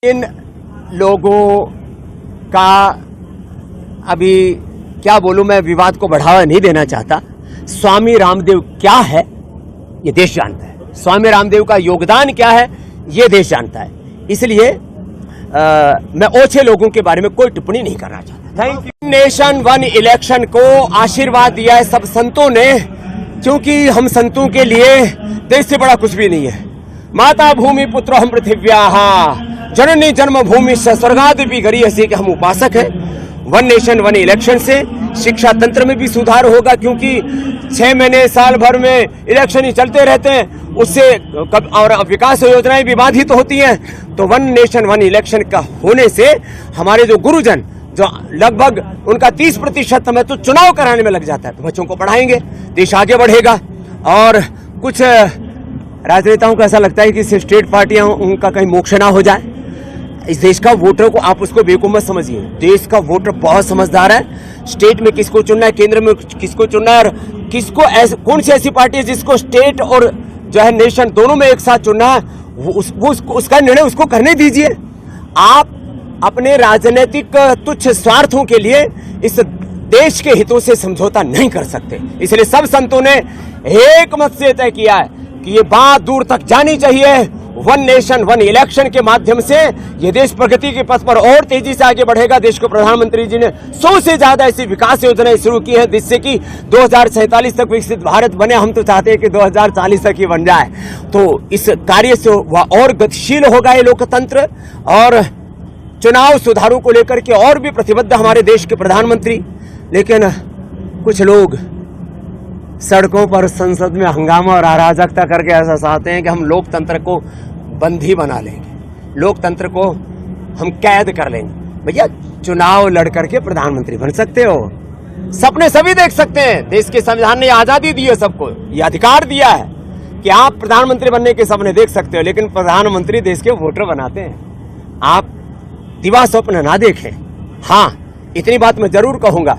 इन लोगों का अभी क्या बोलूं, मैं विवाद को बढ़ावा नहीं देना चाहता। स्वामी रामदेव क्या है ये देश जानता है, स्वामी रामदेव का योगदान क्या है ये देश जानता है। इसलिए मैं ओछे लोगों के बारे में कोई टिप्पणी नहीं करना चाहता। Thank you. Nation one election को आशीर्वाद दिया है सब संतों ने, क्योंकि हम संतों के लिए देश से बड़ा कुछ भी नहीं है। माता भूमि पुत्र हम पृथिव्याः जननी जन्मभूमि स्वर्गादपि गरीयसी के हम उपासक हैं। वन नेशन वन इलेक्शन से शिक्षा तंत्र में भी सुधार होगा, क्योंकि 6 महीने साल भर में इलेक्शन ही चलते रहते हैं, उससे और विकास योजनाएं भी बाधित होती हैं। तो वन नेशन वन इलेक्शन का होने से हमारे जो गुरुजन जो लगभग उनका 30% समय तो चुनाव कराने में लग जाता है, तो बच्चों को पढ़ाएंगे, देश आगे बढ़ेगा। और कुछ राजनेताओं को ऐसा लगता है कि सिर्फ स्टेट पार्टियां उनका कहीं मोक्ष ना हो जाए। इस देश का वोटर को आप उसको बेवकूफ मत समझिए, देश का वोटर बहुत समझदार है। स्टेट में किसको चुनना है, केंद्र में किसको चुनना है, और किसको कौन सी ऐसी पार्टी है जिसको स्टेट और जो है नेशन दोनों में एक साथ चुनना है, उसका निर्णय उसको करने दीजिए। आप अपने राजनीतिक तुच्छ स्वार्थों के लिए इस देश के हितों से समझौता नहीं कर सकते। इसलिए सब संतों ने एक मत से तय किया है कि ये बात दूर तक जानी चाहिए। वन नेशन वन इलेक्शन के माध्यम से ये देश प्रगति के पथ पर और तेजी से आगे बढ़ेगा। देश को प्रधानमंत्री जी ने 100 से ज्यादा ऐसी विकास योजनाएं शुरू की हैं, जिससे कि 2047 तक विकसित भारत बने। हम तो चाहते हैं कि 2040 तक ही बन जाए। तो इस कार्य से वह और गतिशील होगा ये लोकतंत्र, और चुनाव सुधारों को लेकर के और भी प्रतिबद्ध हमारे देश के प्रधानमंत्री। लेकिन कुछ लोग सड़कों पर संसद में हंगामा और अराजकता करके ऐसा चाहते हैं कि हम लोकतंत्र को बंदी बना लेंगे, लोकतंत्र को हम कैद कर लेंगे। भैया चुनाव लड़ करके प्रधानमंत्री बन सकते हो, सपने सभी देख सकते हैं। देश के संविधान ने आजादी दी है सबको, ये अधिकार दिया है कि आप प्रधानमंत्री बनने के सपने देख सकते हो, लेकिन प्रधानमंत्री देश के वोटर बनाते हैं। आप दिवा स्वप्न ना देखें। हाँ, इतनी बात मैं जरूर कहूंगा,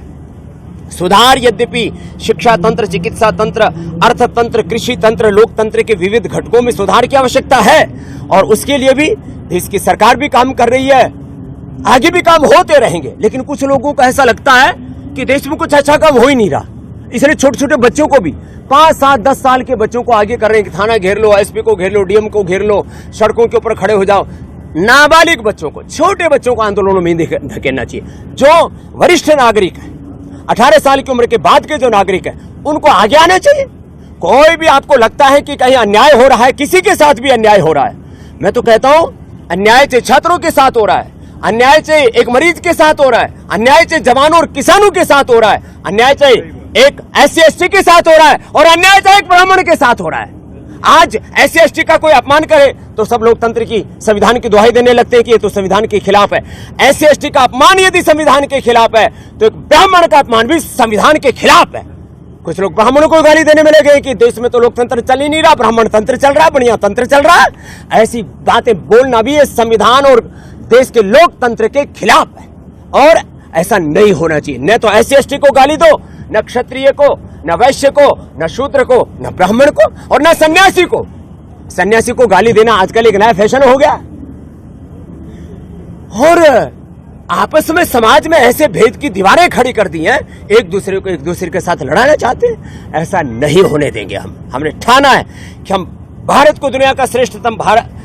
सुधार यद्यपि शिक्षा तंत्र, चिकित्सा तंत्र, अर्थतंत्र, कृषि तंत्र, लोकतंत्र के विविध घटकों में सुधार की आवश्यकता है, और उसके लिए भी देश की सरकार भी काम कर रही है, आगे भी काम होते रहेंगे। लेकिन कुछ लोगों को ऐसा लगता है कि देश में कुछ अच्छा काम हो ही नहीं रहा, इसलिए छोटे छोटे बच्चों को भी 5, 7, 10 साल के बच्चों को आगे कर रहे हैं कि थाना घेर लो, एसपी को घेर लो, डीएम को घेर लो, सड़कों के ऊपर खड़े हो जाओ। नाबालिग बच्चों को, छोटे बच्चों को आंदोलनों में धकेलना चाहिए। जो वरिष्ठ नागरिक है, 18 साल की उम्र के बाद के जो नागरिक है, उनको आगे आना चाहिए। कोई भी आपको लगता है कि कहीं अन्याय हो रहा है, किसी के साथ भी अन्याय हो रहा है, मैं तो कहता हूं अन्याय चाहे छात्रों के साथ हो रहा है, अन्याय चाहे एक मरीज के साथ हो रहा है, अन्याय चाहे जवानों और किसानों के साथ हो रहा है, अन्याय चाहे एक SC ST के साथ हो रहा है, और अन्याय चाहे एक ब्राह्मण के साथ हो रहा है। आज SC ST का कोई अपमान करे तो सब लोकतंत्र की, संविधान की दुहाई देने लगते हैं कि ये तो संविधान के खिलाफ है। SC ST का अपमान यदि संविधान के खिलाफ है, तो एक ब्राह्मण का अपमान भी संविधान के खिलाफ है। कुछ लोग ब्राह्मणों को गाली देने में लगे कि देश में तो लोकतंत्र चल ही नहीं रहा, ब्राह्मण तंत्र चल रहा है, बढ़िया तंत्र चल रहा है। ऐसी बातें बोलना भी ये संविधान और देश के लोकतंत्र के खिलाफ है, और ऐसा नहीं होना चाहिए। न तो SC ST को गाली दो, न क्षत्रिय को, न वैश्य को, न शूद्र को, न ब्राह्मण को, और न सन्यासी को। सन्यासी को गाली देना आजकल एक नया फैशन हो गया, और आपस में समाज में ऐसे भेद की दीवारें खड़ी कर दी हैं, एक दूसरे को एक दूसरे के साथ लड़ाना चाहते हैं। ऐसा नहीं होने देंगे हमने ठाना है कि हम भारत को दुनिया का श्रेष्ठतम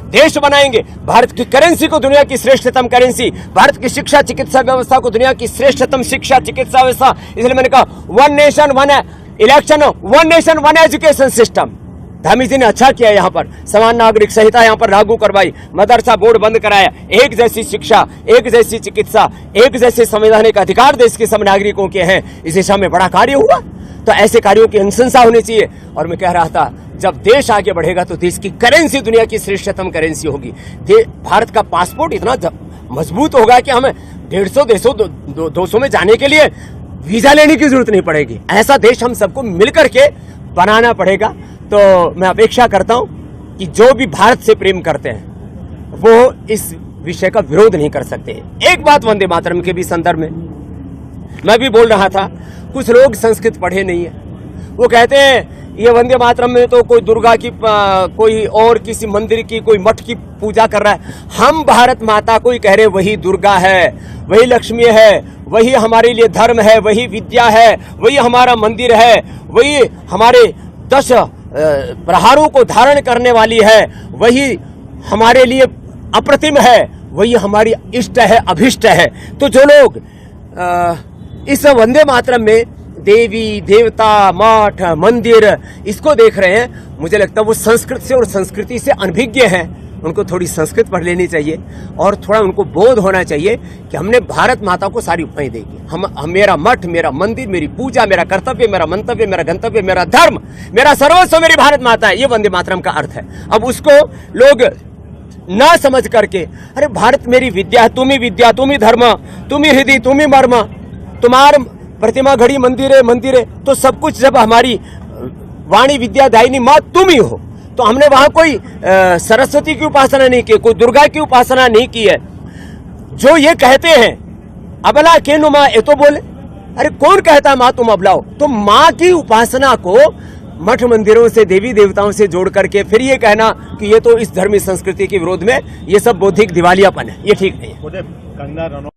देश बनाएंगे, भारत की करेंसी को दुनिया की श्रेष्ठतम करेंसी, भारत की शिक्षा चिकित्सा व्यवस्था को दुनिया की श्रेष्ठतम शिक्षा चिकित्सा व्यवस्था। इसलिए मैंने कहा one nation one election, one nation one education system. Dhami ji ने अच्छा किया, यहाँ पर समान नागरिक संहिता यहाँ पर लागू करवाई, मदरसा बोर्ड बंद कराया, एक जैसी शिक्षा, एक जैसी चिकित्सा, एक जैसे संवैधानिक अधिकार देश के सब नागरिकों के हैं। इस दिशा में बड़ा कार्य हुआ, तो ऐसे कार्यों की अनुशंसा होनी चाहिए। और मैं कह रहा था, जब देश आगे बढ़ेगा तो देश की करेंसी दुनिया की श्रेष्ठतम करेंसी होगी। भारत का पासपोर्ट इतना मजबूत होगा कि हमें 150 देशों 200 में जाने के लिए वीजा लेने की जरूरत नहीं पड़ेगी। ऐसा देश हम सबको मिलकर के बनाना पड़ेगा। तो मैं अपेक्षा करता हूं कि जो भी भारत से प्रेम करते हैं वो इस विषय का विरोध नहीं कर सकते। एक बात वंदे मातरम के भी संदर्भ में मैं भी बोल रहा था, कुछ लोग संस्कृत पढ़े नहीं है, वो कहते हैं ये वंदे मातरम में तो कोई दुर्गा की कोई और किसी मंदिर की कोई मठ की पूजा कर रहा है। हम भारत माता को ही कह रहे, वही दुर्गा है, वही लक्ष्मी है, वही हमारे लिए धर्म है, वही विद्या है, वही हमारा मंदिर है, वही हमारे 10 प्रहारों को धारण करने वाली है, वही हमारे लिए अप्रतिम है, वही हमारी इष्ट है, अभिष्ट है। तो जो लोग इस वंदे मातरम में देवी देवता मठ मंदिर इसको देख रहे हैं, मुझे लगता है वो संस्कृत से और संस्कृति से अनभिज्ञ हैं। उनको थोड़ी संस्कृत पढ़ लेनी चाहिए और थोड़ा उनको बोध होना चाहिए कि हमने भारत माता को सारी उपमाएं देगी। हम मेरा मठ, मेरा मंदिर, मेरी पूजा, मेरा कर्तव्य, मेरा मंतव्य, मेरा गंतव्य, मेरा धर्म, मेरा सर्वस्व मेरी भारत माता है। ये वंदे मातरम का अर्थ है। अब उसको लोग ना समझ करके, अरे भारत मेरी विद्या है, तुम ही धर्म, तुम ही हृदय, तुम ही मर्म, तुम्हार प्रतिमा घड़ी मंदिर है, तो सब कुछ जब हमारी वाणी विद्या दायिनी माँ तुम ही हो, तो हमने वहां कोई सरस्वती की उपासना नहीं की, कोई दुर्गा की उपासना नहीं की है। जो ये कहते हैं अबला के नु माँ, ये तो बोले, अरे कौन कहता है माँ तुम अबला हो? तो माँ की उपासना को मठ मंदिरों से, देवी देवताओं से जोड़ करके फिर ये कहना कि ये तो इस धर्मी संस्कृति के विरोध में, ये सब बौद्धिक दिवालियापन है, ये ठीक नहीं है।